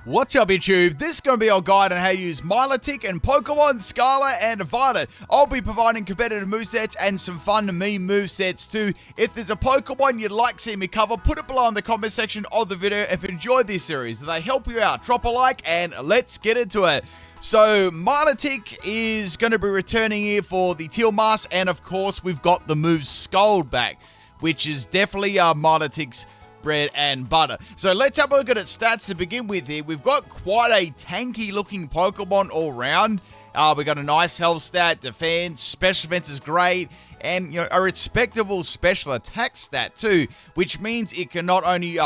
What's up, YouTube? This is going to be our guide on how to use Milotic and Pokemon Scarlet and Violet. I'll be providing competitive movesets and some fun meme movesets too. If there's a Pokemon you'd like to see me cover, put it below in the comment section of the video. If you enjoyed this series, they help you out, drop a like and let's get into it. So, Milotic is going to be returning here for the Teal Mask, and of course, we've got the move Scold back, which is definitely Milotic's bread and butter. So let's have a look at its stats to begin with here. We've got quite a tanky looking Pokemon all round. We've got a nice health stat, defense, special defense is great, and a respectable special attack stat too, which means it can not only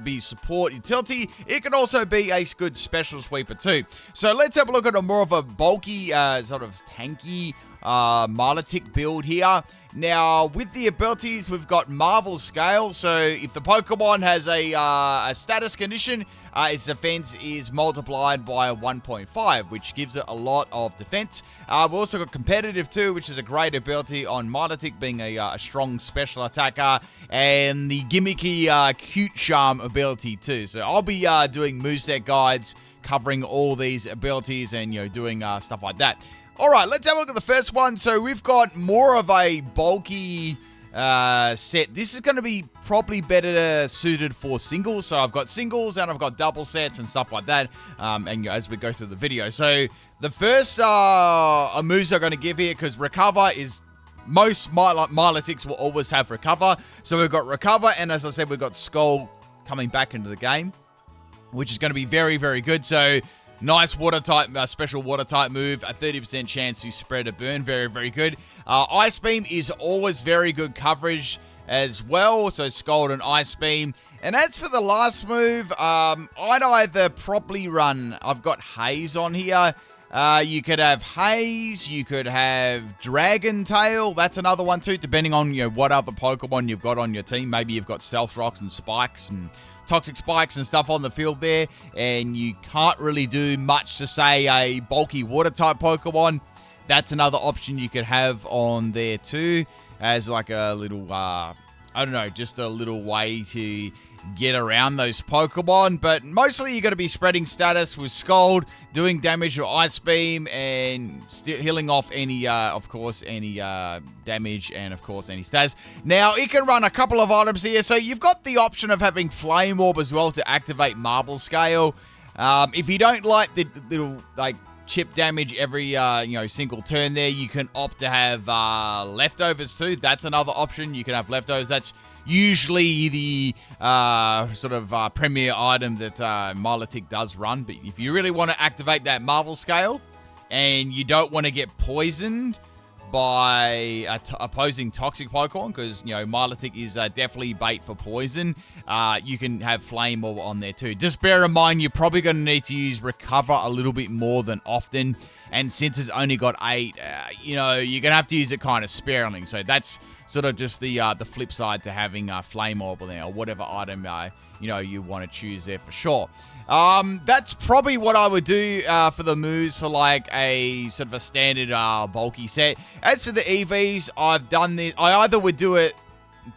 be support utility, it can also be a good special sweeper too. So let's have a look at a more of a bulky sort of tanky Milotic build here. Now, with the abilities, we've got Marvel Scale, so if the Pokemon has a status condition, its defense is multiplied by 1.5, which gives it a lot of defense. We've also got Competitive too, which is a great ability on Milotic, being a strong special attacker, and the gimmicky Cute Charm ability too. So I'll be doing moveset guides covering all these abilities and doing stuff like that. Alright, let's have a look at the first one. So we've got more of a bulky set. This is going to be probably better suited for singles. So I've got singles and I've got double sets and stuff like that. And as we go through the video. So the first moves I'm going to give here, because Recover is... most Milotics will always have Recover. So we've got Recover, and as I said, we've got Skull coming back into the game, which is going to be very, very good. So... nice water type, special water type move, a 30% chance to spread a burn, very, very good. Ice Beam is always very good coverage as well, so Scold and Ice Beam. And as for the last move, I'd either probably run, I've got Haze on here. You could have Haze, you could have Dragon Tail, that's another one too, depending on what other Pokemon you've got on your team. Maybe you've got Stealth Rocks and Spikes and Toxic Spikes and stuff on the field there, and you can't really do much to say a bulky water type Pokemon. That's another option you could have on there too, as like a little, I don't know, just a little way to get around those Pokemon. But mostly you're going to be spreading status with Scold, doing damage with Ice Beam, and healing off any, of course, any damage, and of course any status. Now, it can run a couple of items here, so you've got the option of having Flame Orb as well to activate Marble Scale. If you don't like the little, chip damage every, single turn there, you can opt to have Leftovers too. That's another option. You can have Leftovers. That's usually the premier item that Milotic does run. But if you really want to activate that Marvel Scale and you don't want to get poisoned by opposing toxic Pokemon, because Milotic is definitely bait for poison, you can have Flame Orb on there too. Just bear in mind you're probably going to need to use Recover a little bit more than often, and since it's only got 8, you're going to have to use it kind of sparingly. So that's sort of just the flip side to having Flame Orb on there, or whatever item you want to choose there for sure. That's probably what I would do for the moves for like a sort of a standard bulky set. As for the EVs, I've done this. I either would do it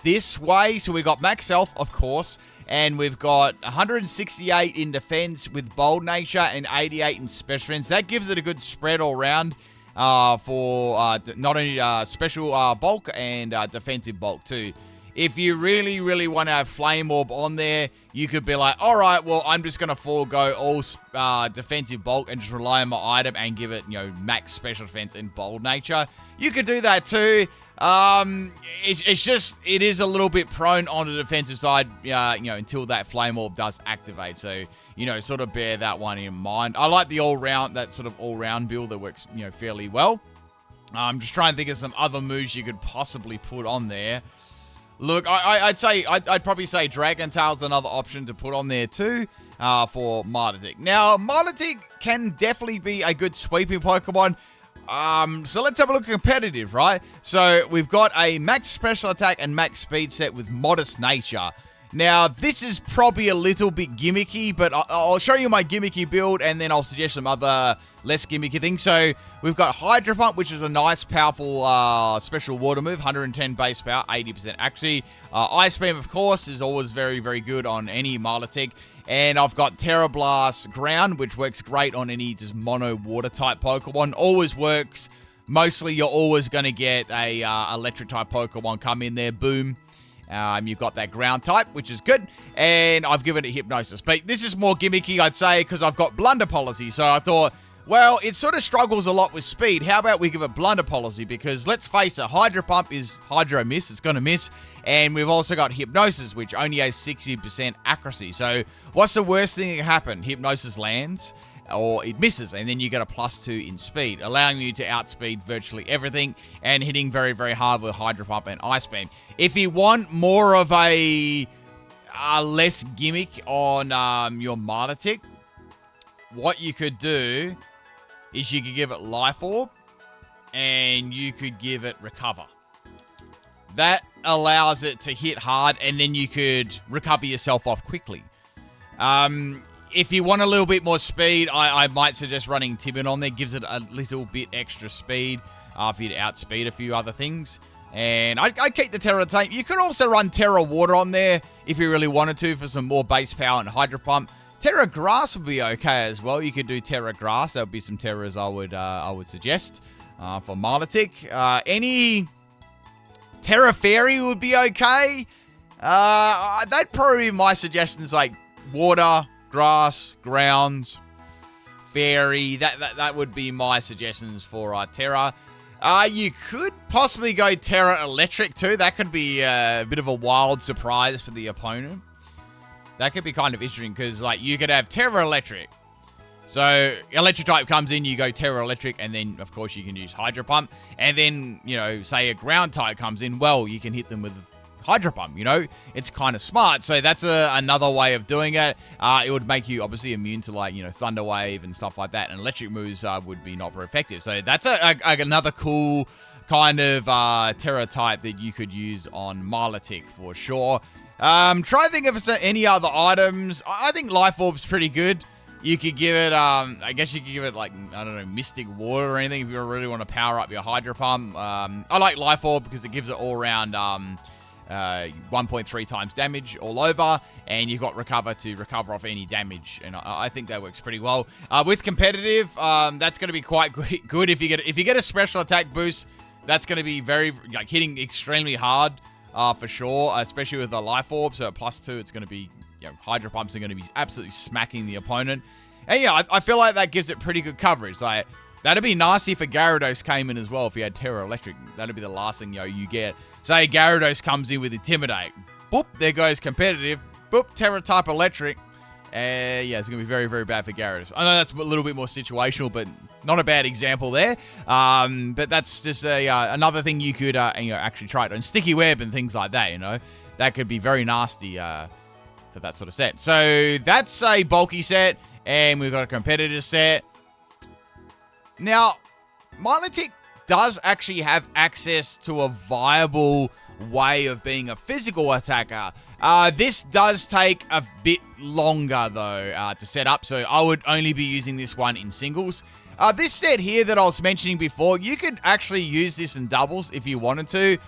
this way, so we've got max health, of course, and we've got 168 in defense with bold nature and 88 in special defense. That gives it a good spread all around for not only special bulk and defensive bulk too. If you really, really want to have Flame Orb on there, you could be like, alright, well, I'm just going to forego all defensive bulk and just rely on my item and give it, max special defense and bold nature. You could do that too. It's just, it is a little bit prone on the defensive side, until that Flame Orb does activate. So, sort of bear that one in mind. I like the that sort of all-round build that works, fairly well. I'm just trying to think of some other moves you could possibly put on there. Look, I'd probably say Dragon Tail's another option to put on there too, for Milotic. Now, Milotic can definitely be a good sweeping Pokemon. So let's have a look at competitive, right? So we've got a max special attack and max speed set with modest nature. Now, this is probably a little bit gimmicky, but I'll show you my gimmicky build, and then I'll suggest some other less gimmicky things. So, we've got Hydro Pump, which is a nice, powerful special water move. 110 base power, 80% accuracy. Ice Beam, of course, is always very, very good on any Milotic. And I've got Terra Blast Ground, which works great on any just mono water-type Pokemon. Always works. Mostly, you're always going to get a electric-type Pokemon come in there. Boom. You've got that ground type, which is good, and I've given it Hypnosis. But this is more gimmicky, I'd say, because I've got Blunder Policy. So I thought, well, it sort of struggles a lot with speed. How about we give it Blunder Policy? Because let's face it, Hydro Pump is Hydro Miss. It's going to miss. And we've also got Hypnosis, which only has 60% accuracy. So what's the worst thing that can happen? Hypnosis lands, or it misses, and then you get a +2 in speed, allowing you to outspeed virtually everything and hitting very, very hard with Hydro Pump and Ice Beam. If you want more of a less gimmick on your Milotic, what you could do is you could give it Life Orb, and you could give it Recover. That allows it to hit hard, and then you could recover yourself off quickly. If you want a little bit more speed, I might suggest running Tibin on there. Gives it a little bit extra speed for you to outspeed a few other things. And I'd keep the Terra Tank. You could also run Terra Water on there if you really wanted to for some more base power and Hydro Pump. Terra Grass would be okay as well. You could do Terra Grass. That would be some Terras I would suggest for Milotic. Any Terra Fairy would be okay. That'd probably be my suggestions, like Water, Grass, Ground, Fairy. That would be my suggestions for Terra. You could possibly go Terra Electric too. That could be a bit of a wild surprise for the opponent. That could be kind of interesting because, like, you could have Terra Electric. So, Electric type comes in, you go Terra Electric, and then, of course, you can use Hydro Pump. And then, you know, say a Ground type comes in, well, you can hit them with Hydro Pump, you know? It's kind of smart. So, that's another way of doing it. It would make you, obviously, immune to, like, you know, Thunder Wave and stuff like that. And electric moves would be not very effective. So, that's another cool kind of Terra type that you could use on Milotic for sure. Try to think of any other items. I think Life Orb's pretty good. You could give it, I guess you could give it, like, I don't know, Mystic Water or anything if you really want to power up your Hydro Pump. I like Life Orb because it gives it all around 1.3 times damage all over, and you've got Recover to recover off any damage, and I think that works pretty well. With competitive, that's going to be quite good if you get a special attack boost. That's going to be very, like, hitting extremely hard. For sure, especially with the Life Orb. So at +2, it's going to be, you know, Hydro Pumps are going to be absolutely smacking the opponent. And yeah, I feel like that gives it pretty good coverage. Like, that'd be nasty if a Gyarados came in as well. If you had Terra Electric, that'd be the last thing, you know, you get. Say Gyarados comes in with Intimidate. Boop, there goes competitive. Boop, Terra type Electric. Yeah, it's going to be very, very bad for Gyarados. I know that's a little bit more situational, but not a bad example there. But that's just another thing you could you know, actually try it on. Sticky Web and things like that, you know. That could be very nasty for that sort of set. So that's a bulky set, and we've got a competitive set. Now, Milotic does actually have access to a viable way of being a physical attacker. This does take a bit longer, though, to set up, so I would only be using this one in singles. This set here that I was mentioning before, you could actually use this in doubles if you wanted to.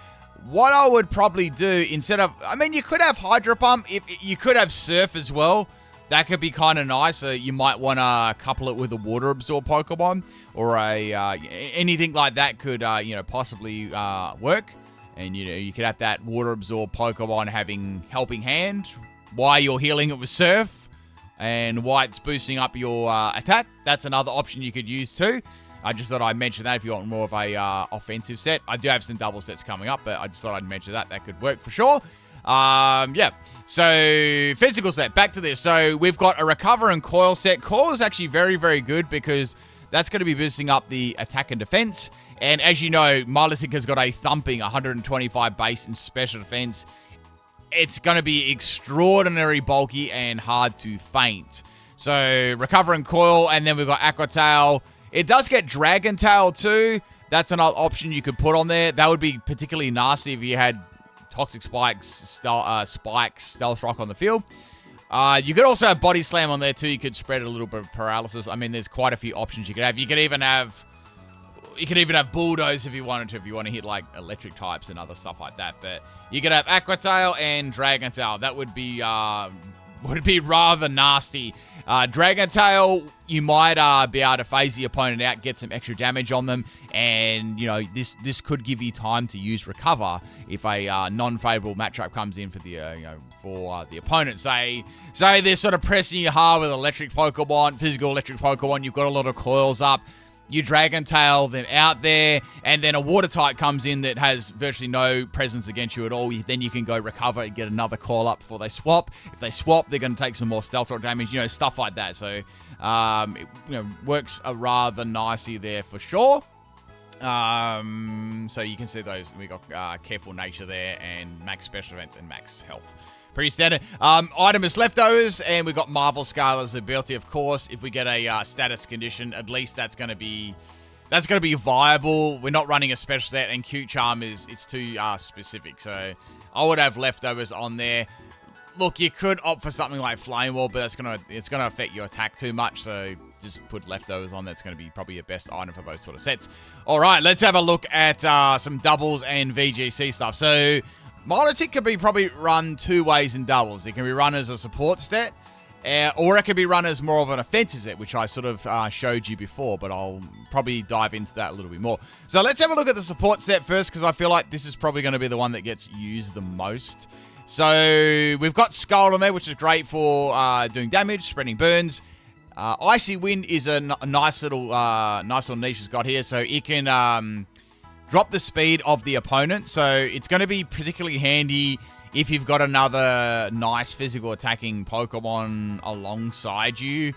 What I would probably do instead of, I mean, you could have Hydro Pump, you could have Surf as well. That could be kind of nice. So you might want to couple it with a Water Absorb Pokemon, or anything like that could, you know, possibly work. And, you know, you could have that Water Absorb Pokemon having Helping Hand while you're healing it with Surf, and while it's boosting up your attack. That's another option you could use too. I just thought I'd mention that if you want more of a offensive set. I do have some double sets coming up, but I just thought I'd mention that. That could work for sure. Yeah. So, physical set. Back to this. So, we've got a Recover and Coil set. Coil is actually very, very good because that's going to be boosting up the attack and defense. And as you know, Milotic has got a thumping 125 base and special defense. It's going to be extraordinary bulky and hard to feint. So, Recover and Coil, and then we've got Aqua Tail. It does get Dragon Tail too. That's another option you could put on there. That would be particularly nasty if you had Toxic Spikes, Spikes, Stealth Rock on the field. You could also have Body Slam on there too. You could spread a little bit of paralysis. I mean, there's quite a few options you could have. You could even have Bulldoze if you wanted to, if you want to hit like electric types and other stuff like that. But you could have Aqua Tail and Dragon Tail. That would be rather nasty. Dragon Tail, you might be able to phase the opponent out, get some extra damage on them, and you know this could give you time to use Recover if a non-favorable matchup comes in for the for the opponent. Say they're sort of pressing you hard with electric Pokemon, physical electric Pokemon. You've got a lot of coils up. You Dragon Tail them out there, and then a Water type comes in that has virtually no presence against you at all. Then you can go Recover and get another call up before they swap. If they swap, they're going to take some more Stealth Rock damage, stuff like that. So, it works rather nicely there for sure. So you can see those. We got Careful Nature there, and Max Special Events and Max Health. Pretty standard. Item is Leftovers, and we've got Marvel Scarlet's ability, of course. If we get a status condition, at least that's going to be viable. We're not running a special set, and Cute Charm it's too specific. So I would have Leftovers on there. Look, you could opt for something like Flame Wall, but it's gonna affect your attack too much. So just put Leftovers on. That's going to be probably the best item for those sort of sets. All right, let's have a look at some doubles and VGC stuff. So Milotic can be probably run two ways in doubles. It can be run as a support stat, or it can be run as more of an offensive set, which I sort of showed you before, but I'll probably dive into that a little bit more. So let's have a look at the support set first, because I feel like this is probably going to be the one that gets used the most. So we've got Scarlet on there, which is great for doing damage, spreading burns. Icy Wind is a nice little niche it's got here, so it can drop the speed of the opponent. So it's going to be particularly handy if you've got another nice physical attacking Pokemon alongside you.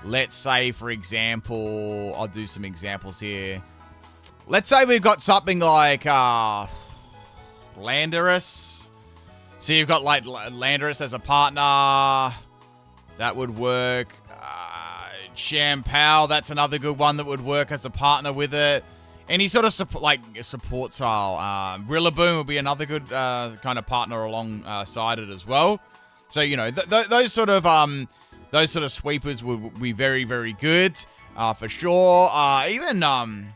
Let's say, for example, I'll do some examples here. Let's say we've got something like Landorus. So you've got like Landorus as a partner. That would work. Shampoo, that's another good one that would work as a partner with it. Any sort of support style. Rillaboom would be another good kind of partner alongside it as well. So those sort of sweepers would be very, very good for sure. Even Arcanine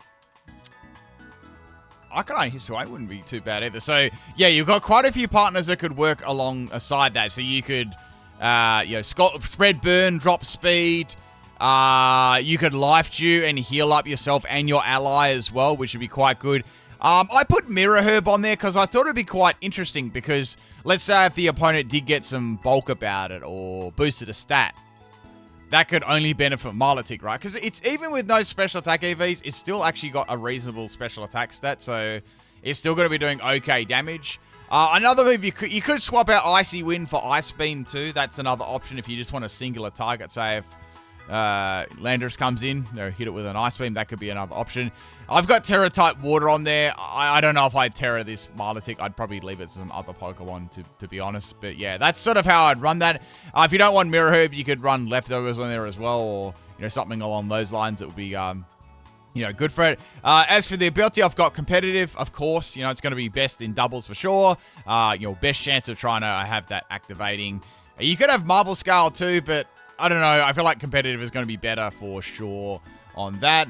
Hisuian wouldn't be too bad either. So yeah, you've got quite a few partners that could work alongside that. So you could spread burn, drop speed. You could Life Dew and heal up yourself and your ally as well, which would be quite good. I put Mirror Herb on there because I thought it'd be quite interesting, because let's say if the opponent did get some bulk about it or boosted a stat, that could only benefit Milotic, right? Because it's, even with no special attack EVs, it's still actually got a reasonable special attack stat, so it's still going to be doing okay damage. Another move, you could swap out Icy Wind for Ice Beam too. That's another option if you just want a singular target. Say if Landorus comes in, hit it with an Ice Beam, that could be another option. I've got Terra type Water on there. I don't know if I'd Terra this Milotic. I'd probably leave it to some other Pokemon to be honest. But yeah, that's sort of how I'd run that. If you don't want Mirror Herb, you could run Leftovers on there as well, or something along those lines that would be good for it. As for the ability, I've got Competitive, of course. It's going to be best in doubles for sure. Best chance of trying to have that activating. You could have Marvel Scale too, but I don't know. I feel like Competitive is going to be better for sure on that.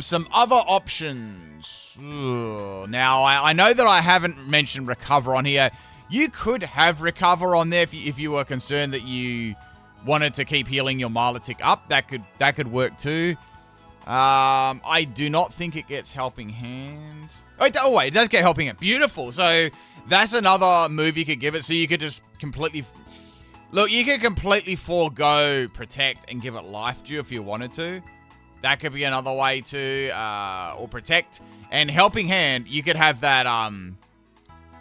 Some other options. Now, I know that I haven't mentioned Recover on here. You could have Recover on there if you were concerned that you wanted to keep healing your Milotic up. That could work too. I do not think it gets Helping Hand. Oh, wait, it does get Helping Hand. Beautiful. So that's another move you could give it. So you could just completely... Look, you could completely forego Protect and give it Life Dew if you wanted to. That could be another way to... or Protect. And Helping Hand, you could have that...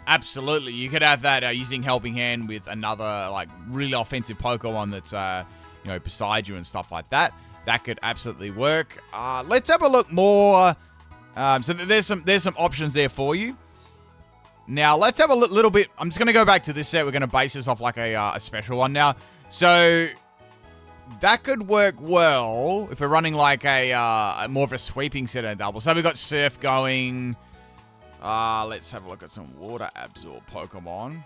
Absolutely. You could have that using Helping Hand with another, really offensive Pokemon that's, beside you and stuff like that. That could absolutely work. Let's have a look more. So there's some options there for you. Now, let's have a little bit. I'm just going to go back to this set. We're going to base this off a special one now. So that could work well if we're running a more of a sweeping set of double. So we've got Surf going. Let's have a look at some water absorb Pokemon.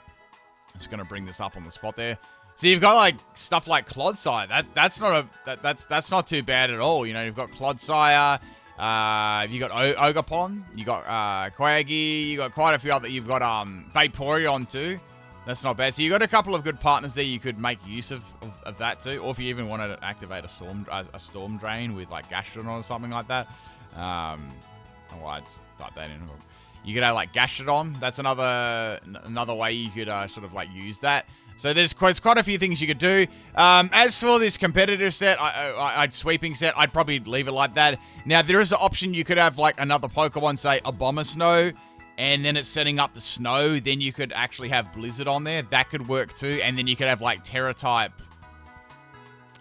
Just gonna bring this up on the spot there. So you've got like stuff like Clodsire. That's not too bad at all. You know, you've got Clodsire. You got Ogerpon. You got Quaggy. You got quite a few other. You've got Vaporeon too. That's not bad. So you got a couple of good partners there. You could make use of that too. Or if you even wanted to activate a Storm Drain with like Gastrodon or something like that. I just type that in. You could have like Gastrodon. That's another way you could sort of like use that. So there's quite a few things you could do. As for this competitive set, I'd sweeping set, I'd probably leave it like that. Now there is an option you could have like another Pokemon, say Abomasnow, and then it's setting up the snow. Then you could actually have Blizzard on there. That could work too. And then you could have like Terra type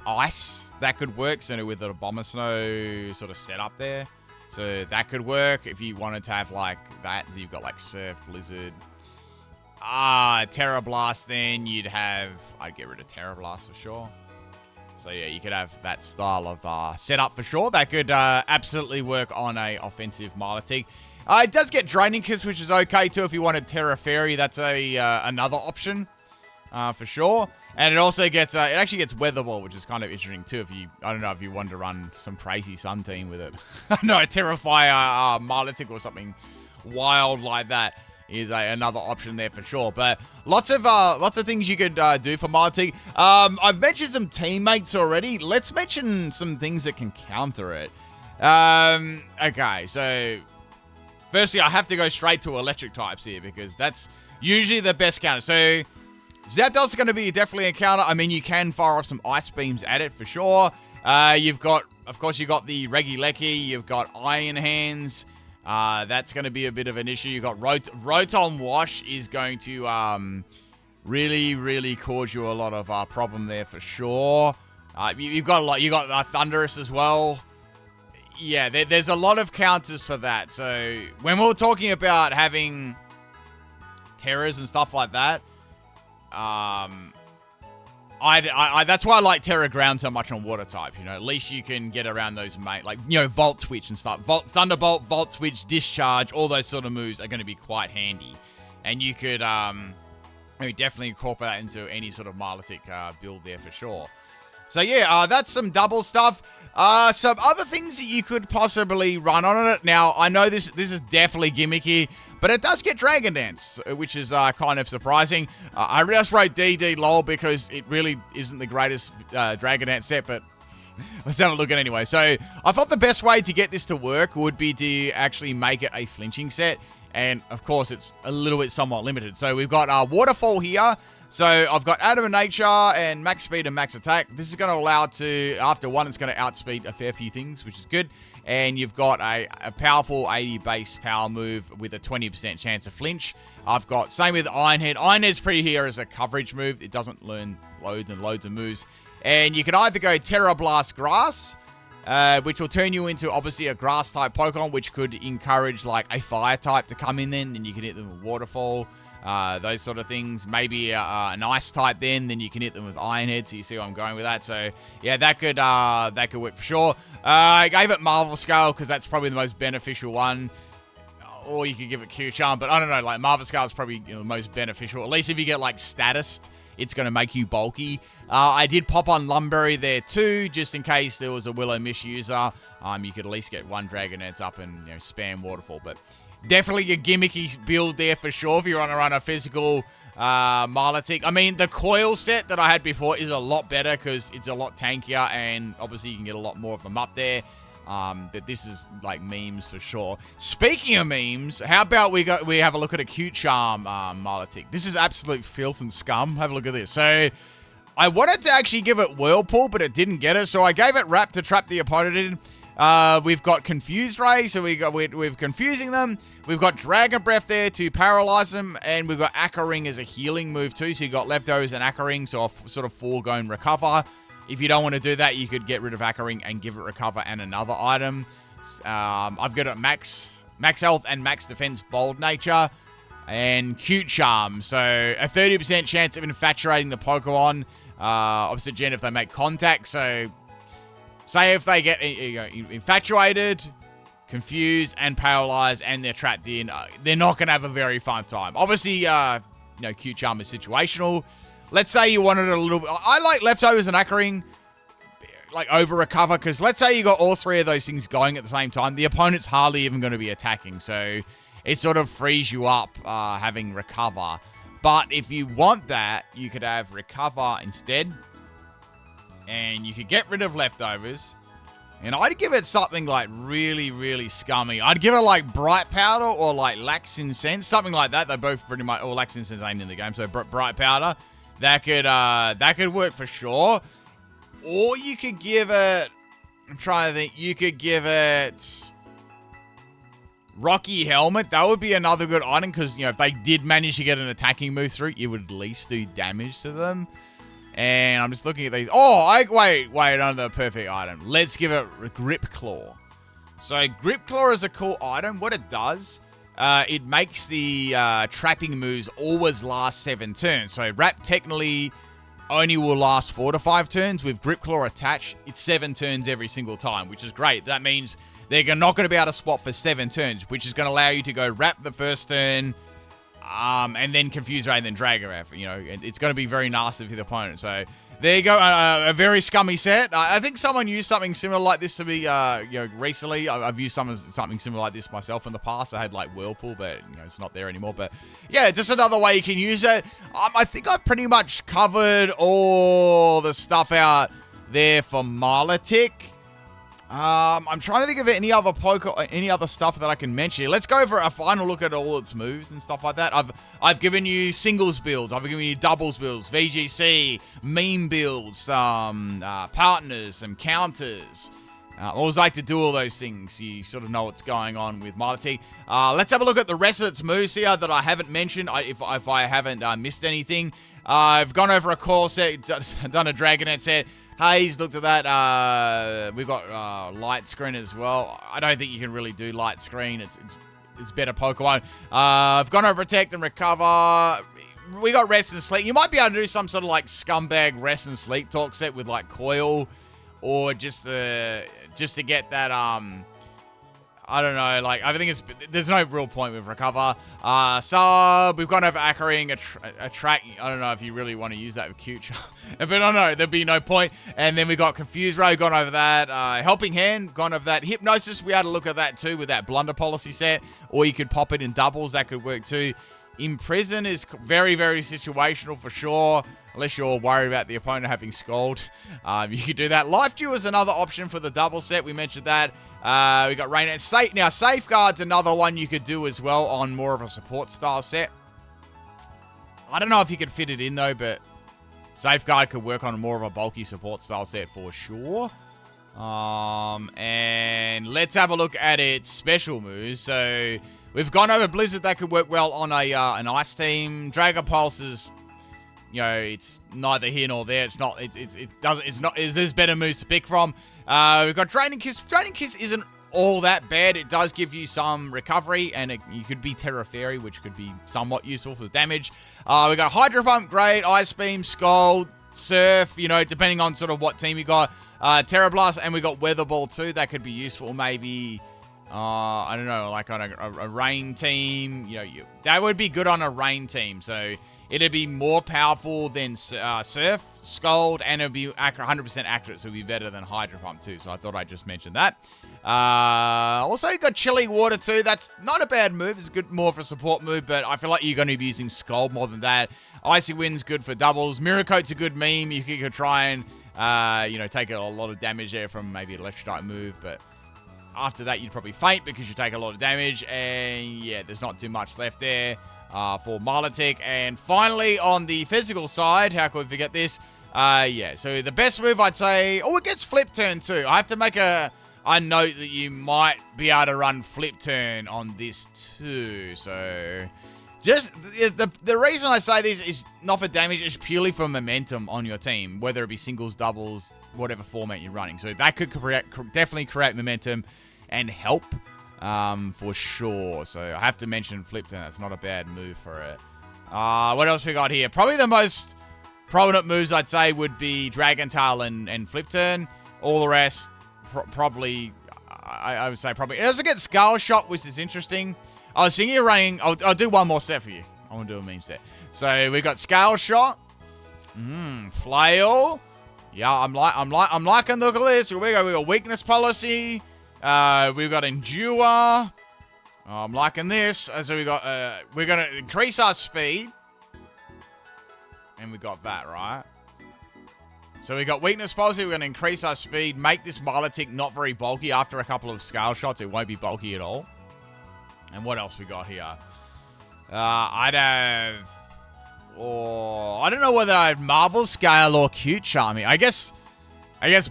Ice. That could work. So with the Abomasnow sort of setup there. So that could work if you wanted to have like that. So you've got like Surf, Blizzard. Terra Blast, then I'd get rid of Terra Blast for sure. So yeah, you could have that style of setup for sure. That could absolutely work on a offensive Milotic. It does get Draining Kiss, which is okay too if you wanted Terra Fairy. That's another option for sure. And it also gets, it actually gets Weather Ball, which is kind of interesting too. I don't know if you wanted to run some crazy Sun team with it. No, Terrafire Milotic or something wild like that is another option there for sure. But lots of things you could do for Milotic. I've mentioned some teammates already. Let's mention some things that can counter it. Okay, so firstly, I have to go straight to electric types here because that's usually the best counter. So Zapdos is going to be definitely a counter. I mean, you can fire off some ice beams at it for sure. You've got the Regieleki. You've got Iron Hands. That's going to be a bit of an issue. You've got Rotom Wash is going to really, really cause you a lot of problem there for sure. You've got a lot. You got Thundurus as well. Yeah, there's a lot of counters for that. So when we're talking about having Terras and stuff like that, that's why I like Terra Ground so much on water type. You know, at least you can get around those Volt Switch and stuff. Thunderbolt, Volt Switch, Discharge, all those sort of moves are going to be quite handy, and you could definitely incorporate that into any sort of Milotic build there for sure. So yeah, that's some double stuff. Some other things that you could possibly run on it. Now, I know this is definitely gimmicky, but it does get Dragon Dance, which is kind of surprising. I just wrote DD LOL because it really isn't the greatest Dragon Dance set, but let's have a look at it anyway. So I thought the best way to get this to work would be to actually make it a flinching set. And of course, it's a little bit somewhat limited. So we've got Waterfall here. So I've got Adamant Nature and Max Speed and Max Attack. This is going to allow it to, after one, it's going to outspeed a fair few things, which is good. And you've got a powerful 80 base power move with a 20% chance of flinch. I've got, same with Ironhead. Ironhead's pretty here as a coverage move. It doesn't learn loads and loads of moves. And you can either go Terra Blast Grass, which will turn you into obviously a grass type Pokemon, which could encourage like a fire type to come in then you can hit them with Waterfall. Those sort of things. Maybe an ice type then you can hit them with Ironhead, so you see where I'm going with that. So yeah, that could work for sure. I gave it Marvel Scale because that's probably the most beneficial one. Or you could give it Q-Charm, but I don't know, like Marvel Scale is probably the most beneficial. At least if you get like Statist, it's going to make you bulky. I did pop on Lumberry there too, just in case there was a Willow misuser. You could at least get one Dragon Dance up and spam Waterfall, but definitely a gimmicky build there for sure if you want to run a physical Milotic. I mean, the coil set that I had before is a lot better because it's a lot tankier and obviously you can get a lot more of them up there. But this is like memes for sure. Speaking of memes, how about we have a look at a Cute Charm Milotic. This is absolute filth and scum. Have a look at this. So I wanted to actually give it Whirlpool, but it didn't get it. So I gave it Wrap to trap the opponent in. We've got Confused Ray, so we're confusing them. We've got Dragon Breath there to paralyze them, and we've got Aqua Ring as a healing move too. So you've got Leftovers and Aqua Ring, so a sort of foregone recover. If you don't want to do that, you could get rid of Aqua Ring and give it recover and another item. I've got it Max Health and Max Defense Bold Nature, and Cute Charm. So a 30% chance of infatuating the Pokemon. Opposite gen if they make contact. So say if they get infatuated, confused and paralyzed and they're trapped in, they're not going to have a very fun time. Obviously, Q Charm is situational. Let's say you wanted a little bit. I like Leftovers and Ackering, like, over Recover, because let's say you got all three of those things going at the same time. The opponent's hardly even going to be attacking, so it sort of frees you up having Recover. But if you want that, you could have Recover instead, and you could get rid of Leftovers. And I'd give it something like really, really scummy. I'd give it like Bright Powder or like Lax Incense, something like that. They're both pretty much, or Lax Incense ain't in the game, so Bright Powder. That could work for sure. Or you could give it, I'm trying to think, you could give it Rocky Helmet. That would be another good item because, if they did manage to get an attacking move through, you would at least do damage to them. And I'm just looking at these. Oh, wait, another perfect item. Let's give it Grip Claw. So Grip Claw is a cool item. What it does, it makes the trapping moves always last 7 turns. So Wrap technically only will last 4 to 5 turns. With Grip Claw attached, it's 7 turns every single time, which is great. That means they're not going to be able to spot for 7 turns, which is going to allow you to go Wrap the first turn, and then Confuse Ray and then Drag her. It's going to be very nasty for the opponent. So there you go, a very scummy set. I think someone used something similar like this to me, recently. I've used something similar like this myself in the past. I had like Whirlpool, but it's not there anymore. But yeah, just another way you can use it. I think I've pretty much covered all the stuff out there for Milotic. I'm trying to think of any other stuff that I can mention. Let's go for a final look at all its moves and stuff like that. I've given you singles builds. I've given you doubles builds, VGC, meme builds, some partners, some counters. I always like to do all those things. You sort of know what's going on with Milotic. Let's have a look at the rest of its moves here that I haven't mentioned, if I haven't missed anything. I've gone over a core set, done a Dragonet set. Haze, looked at that. We've got light screen as well. I don't think you can really do light screen. It's better Pokemon. I've gone over Protect and Recover. We got Rest and Sleep. You might be able to do some sort of like scumbag Rest and Sleep talk set with like Coil, or just to get that I don't know, like, I think there's no real point with Recover. So we've gone over Ackering, Attract. I don't know if you really want to use that with Cute, but I don't know, there'd be no point. And then we got Confuse Ray, gone over that. Helping Hand, gone over that. Hypnosis, we had a look at that too with that Blunder Policy set, or you could pop it in doubles, that could work too. Imprison is very, very situational for sure, unless you're worried about the opponent having Scald. You could do that. Life Dew is another option for the double set. We mentioned that. We got Rain. Now, Safeguard's another one you could do as well on more of a support style set. I don't know if you could fit it in though, but Safeguard could work on more of a bulky support style set for sure. And let's have a look at its special moves. So we've gone over Blizzard. That could work well on an ice team. Dragon Pulse is, it's neither here nor there. There's better moves to pick from. We've got Draining Kiss. Draining Kiss isn't all that bad. It does give you some recovery, and you could be Terra Fairy, which could be somewhat useful for damage. We got Hydro Pump, great. Ice Beam, Scald, Surf, depending on sort of what team you got. Terra Blast, and we got Weather Ball too. That could be useful, maybe. I don't know, like on a rain team. That would be good on a rain team. So it'd be more powerful than Surf, Scald, and it'd be 100% accurate, so it'd be better than Hydro Pump too. So I thought I'd just mention that. Also, you got Chilly Water too. That's not a bad move. It's good, more for a support move, but I feel like you're going to be using Scald more than that. Icy Wind's good for doubles. Mirror Coat's a good meme. You could try and take a lot of damage there from maybe an Electrocute move, but after that you'd probably faint because you take a lot of damage, and yeah, there's not too much left there for Milotic. And finally, on the physical side, how could we forget this? So the best move, I'd say, it gets Flip Turn too. I have to make a note that you might be able to run Flip Turn on this too. So just the reason I say this is not for damage, it's purely for momentum on your team, whether it be singles, doubles, whatever format you're running. So that could definitely create momentum and help for sure. So I have to mention Flip Turn. That's not a bad move for it. What else we got here? Probably the most prominent moves, I'd say, would be Dragon Tail and Flip Turn. All the rest, probably, I would say probably. It doesn't get Skull Shot, which is interesting. I was thinking of running. I'll do one more set for you. I want to do a meme set. So we got Scale Shot. Flail. Yeah, I'm liking the look of this. Here we go. We got Weakness Policy. We've got Endure. I'm liking this. So we got we're gonna increase our speed. And we got that, right? So we got Weakness Policy. We're gonna increase our speed. Make this Milotic not very bulky. After a couple of Scale Shots, it won't be bulky at all. And what else we got here? I'd have... I don't know whether I'd Marvel Scale or Cute Charming. I guess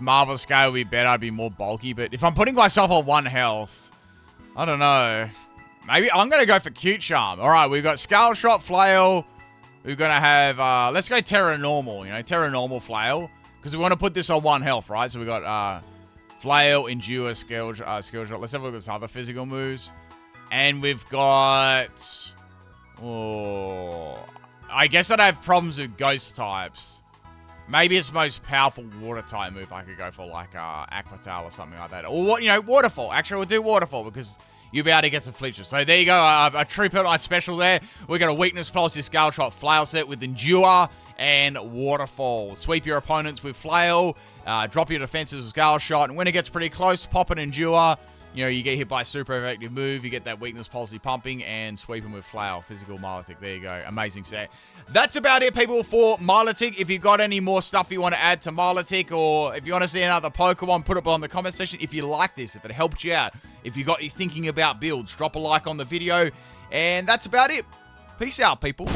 Marvel Scale would be better. I'd be more bulky. But if I'm putting myself on 1 health, I don't know. Maybe I'm going to go for Cute Charm. All right, we've got Scale Shot, Flail. We're going to have... let's go Terra Normal. You know, Terra Normal, Flail. Because we want to put this on 1 health, right? So we got Flail, Endure, Skill Shot. Let's have a look at some other physical moves. And we've got... I guess I'd have problems with ghost types. Maybe its most powerful water type move I could go for, like Aqua Tail or something like that. Or, you know, Waterfall. Actually, we'll do Waterfall because you'll be able to get some flinches. So there you go, a True PIMPNITE special there. We got a Weakness Policy Scale Shot Flail set with Endure and Waterfall. Sweep your opponents with Flail, drop your defenses with Scale Shot, and when it gets pretty close, pop an Endure. You know, you get hit by a super effective move, you get that Weakness Policy pumping, and sweep them with Flail. Physical Milotic. There you go. Amazing set. That's about it, people, for Milotic. If you've got any more stuff you want to add to Milotic, or if you want to see another Pokemon, put it below in the comment section. If you like this, if it helped you out, if you got you thinking about builds, drop a like on the video. And that's about it. Peace out, people.